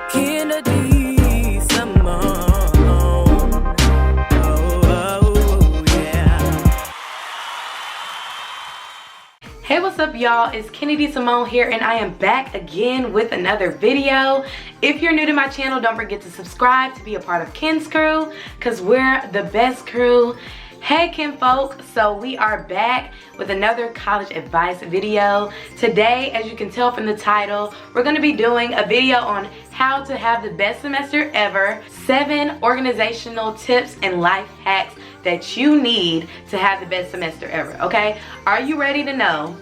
Kennedy, Simone. Oh, yeah. Hey, what's up y'all? It's Kennedy Simone here and I am back again with another video. If you're new to my channel, don't forget to subscribe to be a part of Ken's crew, because we're the best crew. Hey kinfolk, so we are back with another college advice video. Today, as you can tell from the title, we're going to be doing a video on how to have the best semester ever, 7 organizational tips and life hacks that you need to have the best semester ever, okay? Are you ready to know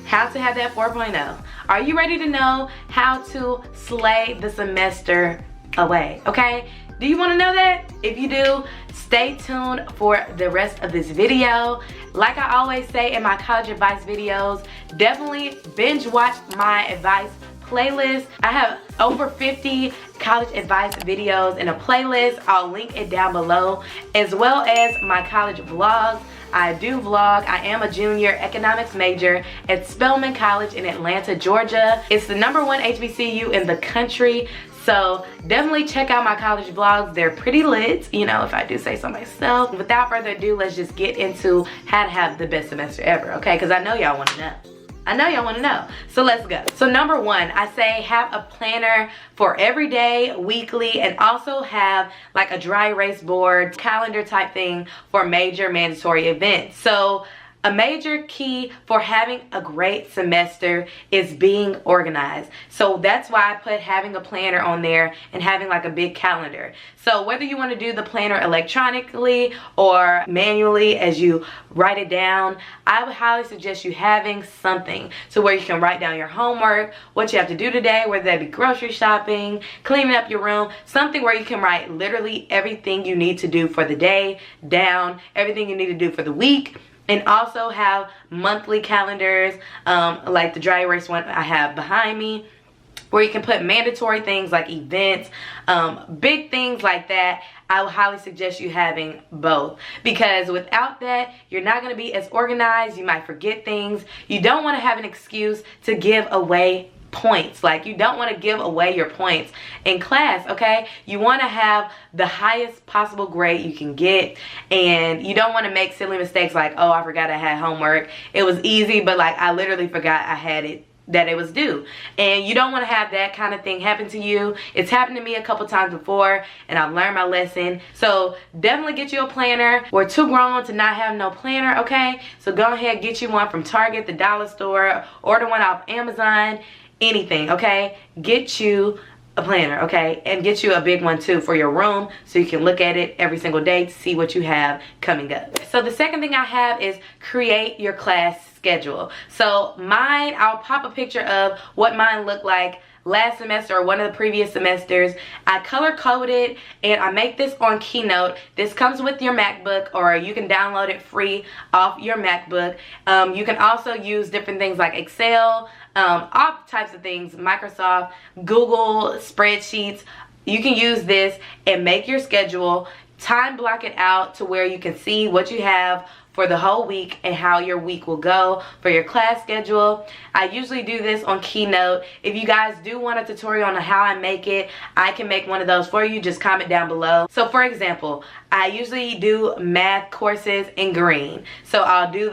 how to have that 4.0? Are you ready to know how to slay the semester away, okay? Do you want to know that? If you do, stay tuned for the rest of this video. Like I always say in my college advice videos, definitely binge watch my advice playlist. I have over 50 college advice videos in a playlist. I'll link it down below, as well as my college vlogs. I do vlog. I am a junior economics major at Spelman College in Atlanta, Georgia. It's the #1 HBCU in the country. So definitely check out my college vlogs. They're pretty lit, you know, if I do say so myself. Without further ado, let's just get into how to have the best semester ever, okay? Because I know y'all want to know. I know y'all want to know. So let's go. So number 1, I say have a planner for every day, weekly, and also have like a dry erase board, calendar type thing for major mandatory events. So a major key for having a great semester is being organized. So that's why I put having a planner on there and having like a big calendar. So whether you want to do the planner electronically or manually as you write it down, I would highly suggest you having something to where you can write down your homework, what you have to do today, whether that be grocery shopping, cleaning up your room, something where you can write literally everything you need to do for the day down, everything you need to do for the week. And also have monthly calendars, like the dry erase one I have behind me, where you can put mandatory things like events, big things like that. I would highly suggest you having both, because without that, you're not going to be as organized. You might forget things. You don't want to have an excuse to give away points. Like, you don't want to give away your points in class, okay? You want to have the highest possible grade you can get, and you don't want to make silly mistakes like, oh, I forgot I had homework. It was easy, but like I literally forgot I had it, that it was due. And you don't want to have that kind of thing happen to you. It's happened to me a couple times before, and I've learned my lesson. So definitely get you a planner. We're too grown to not have no planner, okay? So go ahead, get you one from Target, the dollar store, order one off Amazon, anything, okay? Get you a planner, okay? And get you a big one too for your room, so you can look at it every single day to see what you have coming up. So the second thing I have is create your class schedule. So mine, I'll pop a picture of what mine looked like last semester or one of the previous semesters. I color coded and I make this on Keynote. This comes with your MacBook, or you can download it free off your MacBook. You can also use different things like Excel, all types of things, Microsoft, Google spreadsheets. You can use this and make your schedule, time block it out to where you can see what you have for the whole week and how your week will go for your class schedule. I usually do this on Keynote. If you guys do want a tutorial on how I make it, I can make one of those for you. Just comment down below. So for example, I usually do math courses in green. So I'll do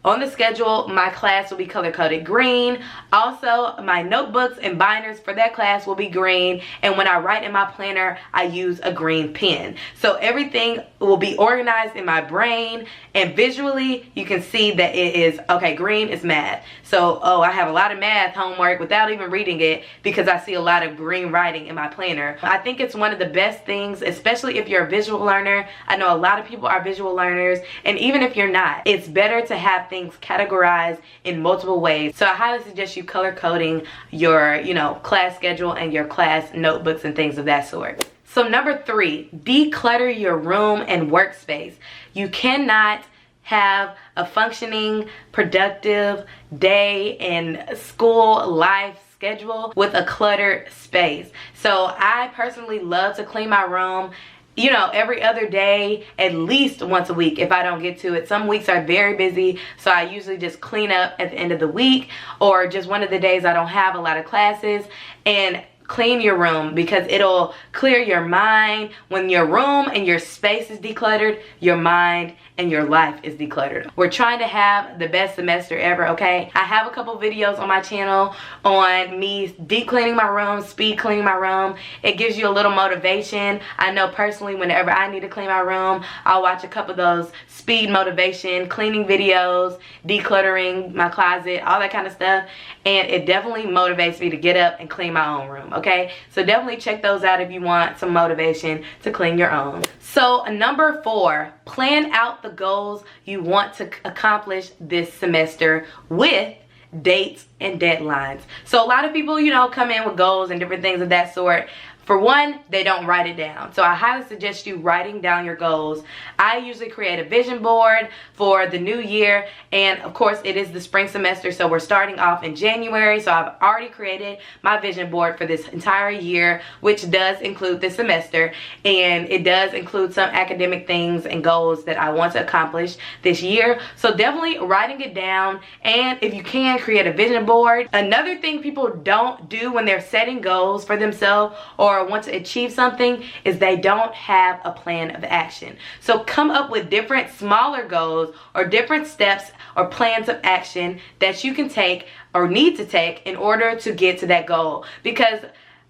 on the schedule, my class will be color-coded green. Also, my notebooks and binders for that class will be green. And when I write in my planner, I use a green pen. So everything will be organized in my brain, and visually, you can see that it is, okay, green is math. So, oh, I have a lot of math homework without even reading it because I see a lot of green writing in my planner. I think it's one of the best things, especially if you're a visual learner. I know a lot of people are visual learners, and even if you're not, it's better to have things categorized in multiple ways. So I highly suggest you color coding your, class schedule and your class notebooks and things of that sort. So number 3, declutter your room and workspace. You cannot have a functioning, productive day and school life schedule with a cluttered space. So I personally love to clean my room, every other day, at least once a week if I don't get to it. Some weeks are very busy, so I usually just clean up at the end of the week, or just one of the days I don't have a lot of classes. And clean your room, because it'll clear your mind. When your room and your space is decluttered, your mind and your life is decluttered. We're trying to have the best semester ever, okay? I have a couple videos on my channel on me deep cleaning my room, speed cleaning my room. It gives you a little motivation. I know personally, whenever I need to clean my room, I'll watch a couple of those speed motivation cleaning videos, decluttering my closet, all that kind of stuff, and it definitely motivates me to get up and clean my own room, okay? So definitely check those out if you want some motivation to clean your own. So number 4, plan out the goals you want to accomplish this semester with dates and deadlines. So a lot of people, you know, come in with goals and different things of that sort. For one, they don't write it down. So I highly suggest you writing down your goals. I usually create a vision board for the new year, and of course it is the spring semester, so we're starting off in January. So I've already created my vision board for this entire year, which does include this semester, and it does include some academic things and goals that I want to accomplish this year. So definitely writing it down, and if you can, create a vision board. Another thing people don't do when they're setting goals for themselves or want to achieve something is they don't have a plan of action. So come up with different smaller goals or different steps or plans of action that you can take or need to take in order to get to that goal, because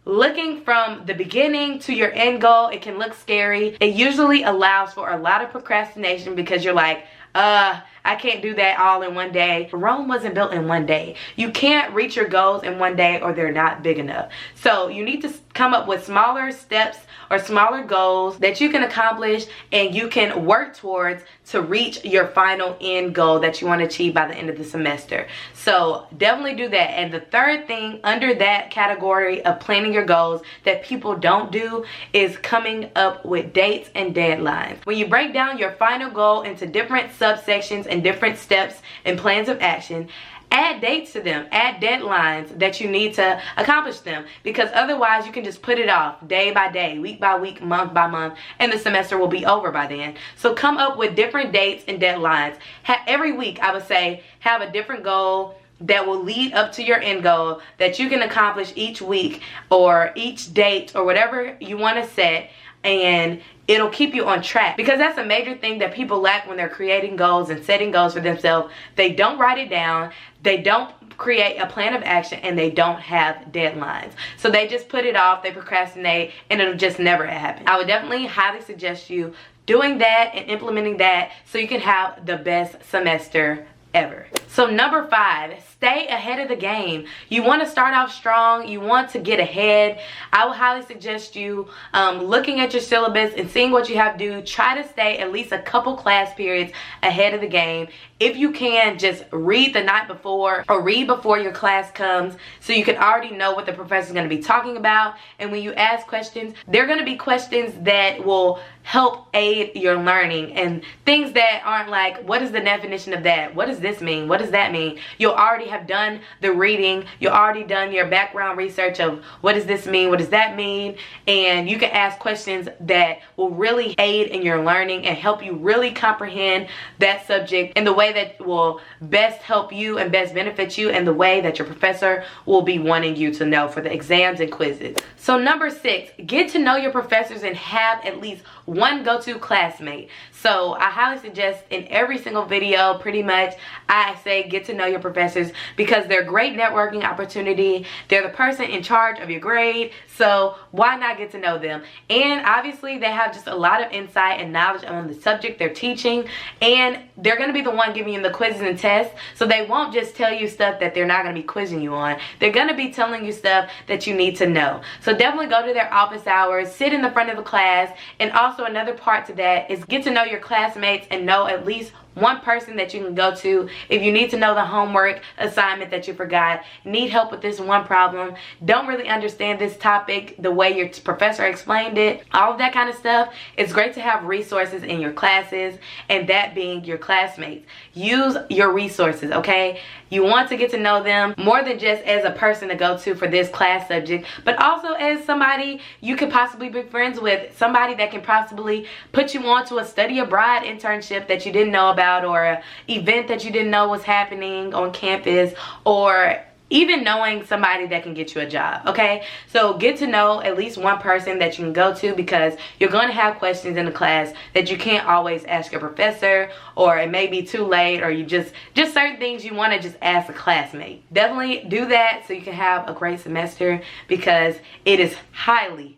looking from the beginning to your end goal, it can look scary. It usually allows for a lot of procrastination because you're like, I can't do that all in one day. Rome wasn't built in one day. You can't reach your goals in one day or they're not big enough. So you need to come up with smaller steps or smaller goals that you can accomplish and you can work towards to reach your final end goal that you want to achieve by the end of the semester. So definitely do that. And the third thing under that category of planning your goals that people don't do is coming up with dates and deadlines. When you break down your final goal into different subsections and different steps and plans of action, add dates to them, add deadlines that you need to accomplish them, because otherwise you can just put it off day by day, week by week, month by month, and the semester will be over by then. So come up with different dates and deadlines. Every week, I would say, have a different goal that will lead up to your end goal that you can accomplish each week or each date or whatever you want to set, and it'll keep you on track, because that's a major thing that people lack when they're creating goals and setting goals for themselves. They don't write it down, they don't create a plan of action, and they don't have deadlines. So they just put it off, they procrastinate, and it'll just never happen. I would definitely highly suggest you doing that and implementing that so you can have the best semester ever. So number 5, stay ahead of the game. You want to start off strong, you want to get ahead. I would highly suggest you looking at your syllabus and seeing what you have to do. Try to stay at least a couple class periods ahead of the game. If you can, just read the night before or read before your class comes so you can already know what the professor is going to be talking about. And when you ask questions, they're going to be questions that will help aid your learning, and things that aren't like, what is the definition of that? What does this mean? What does that mean? You'll already have done the reading. You'll already done your background research of what does this mean? What does that mean? And you can ask questions that will really aid in your learning and help you really comprehend that subject in the way that will best help you and best benefit you, and the way that your professor will be wanting you to know for the exams and quizzes. So number 6, get to know your professors and have at least one go-to classmate. So I highly suggest in every single video, pretty much, I say get to know your professors, because they're a great networking opportunity. They're the person in charge of your grade, so why not get to know them? And obviously they have just a lot of insight and knowledge on the subject they're teaching, and they're going to be the one giving you the quizzes and tests, so they won't just tell you stuff that they're not going to be quizzing you on. They're going to be telling you stuff that you need to know. So definitely go to their office hours, sit in the front of the class, and also another part to that is get to know your classmates and know at least one person that you can go to if you need to know the homework assignment that you forgot, need help with this one problem, don't really understand this topic the way your professor explained it, all of that kind of stuff. It's great to have resources in your classes, and that being your classmates. Use your resources, okay? You want to get to know them more than just as a person to go to for this class subject, but also as somebody you could possibly be friends with, somebody that can possibly put you on to a study abroad internship that you didn't know about, or an event that you didn't know was happening on campus, or even knowing somebody that can get you a job, okay? So get to know at least one person that you can go to, because you're going to have questions in the class that you can't always ask your professor, or it may be too late, or you just certain things you want to just ask a classmate. Definitely do that so you can have a great semester, because it is highly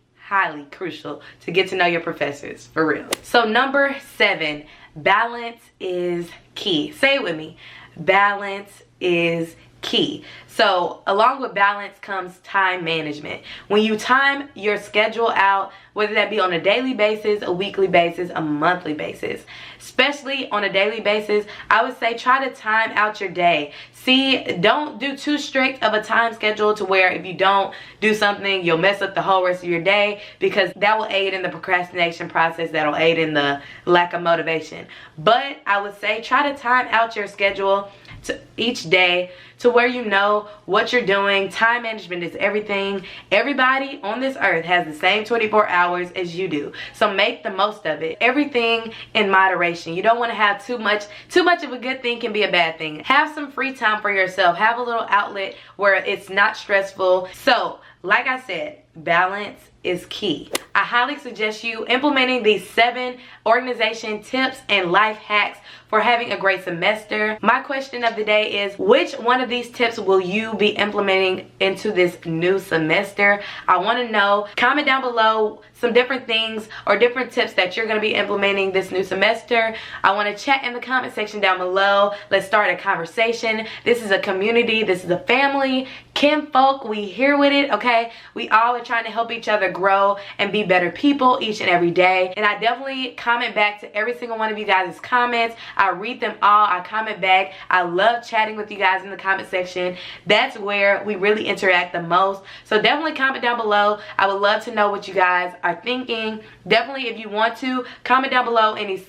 crucial to get to know your professors, for real. So number 7, balance is key. Say it with me. Balance is key. So along with balance comes time management. When you time your schedule out, whether that be on a daily basis, a weekly basis, a monthly basis, especially on a daily basis, I would say try to time out your day. See, don't do too strict of a time schedule to where if you don't do something, you'll mess up the whole rest of your day, because that will aid in the procrastination process. That'll aid in the lack of motivation. But I would say try to time out your schedule to each day to where you know what you're doing. Time management is everything. Everybody on this earth has the same 24 hours as you do, so make the most of it. Everything in moderation. You don't want to have too much of a good thing can be a bad thing. Have some free time for yourself. Have a little outlet where it's not stressful. So like I said, balance is key. I highly suggest you implementing these 7 organization tips and life hacks for having a great semester. My question of the day is, which one of these tips will you be implementing into this new semester? I want to know. Comment down below some different things or different tips that you're going to be implementing this new semester. I want to chat in the comment section down below. Let's start a conversation. This is a community. This is a family. Kinfolk, we here with it, okay? We all are trying to help each other grow and be better people each and every day. And I definitely comment back to every single one of you guys' comments. I read them all. I comment back. I love chatting with you guys in the comment section. That's where we really interact the most. So definitely comment down below. I would love to know what you guys are thinking. Definitely, if you want to, comment down below any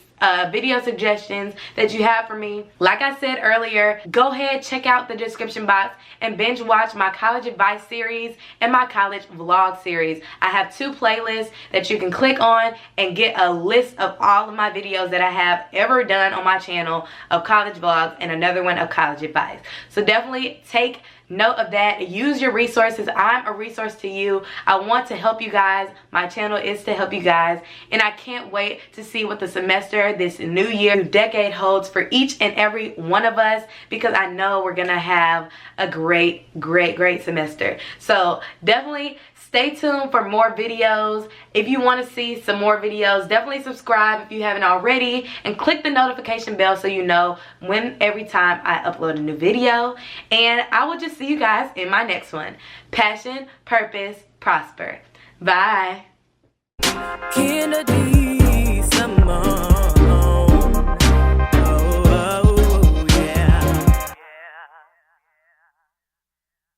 video suggestions that you have for me. Like I said earlier, go ahead, check out the description box and binge watch my college advice series and my college vlog series. I have 2 playlists that you can click on and get a list of all of my videos that I have ever done on my channel of college vlogs, and another one of college advice. So definitely take note of that. Use your resources. I'm a resource to you. I want to help you guys. My channel is to help you guys, and I can't wait to see what the semester, this new year, new decade holds for each and every one of us, because I know we're gonna have a great semester. So definitely stay tuned for more videos. If you want to see some more videos, definitely subscribe if you haven't already, and click the notification bell so you know when every time I upload a new video. And I will just see you guys in my next one. Passion, purpose, prosper. Bye. Kennedy.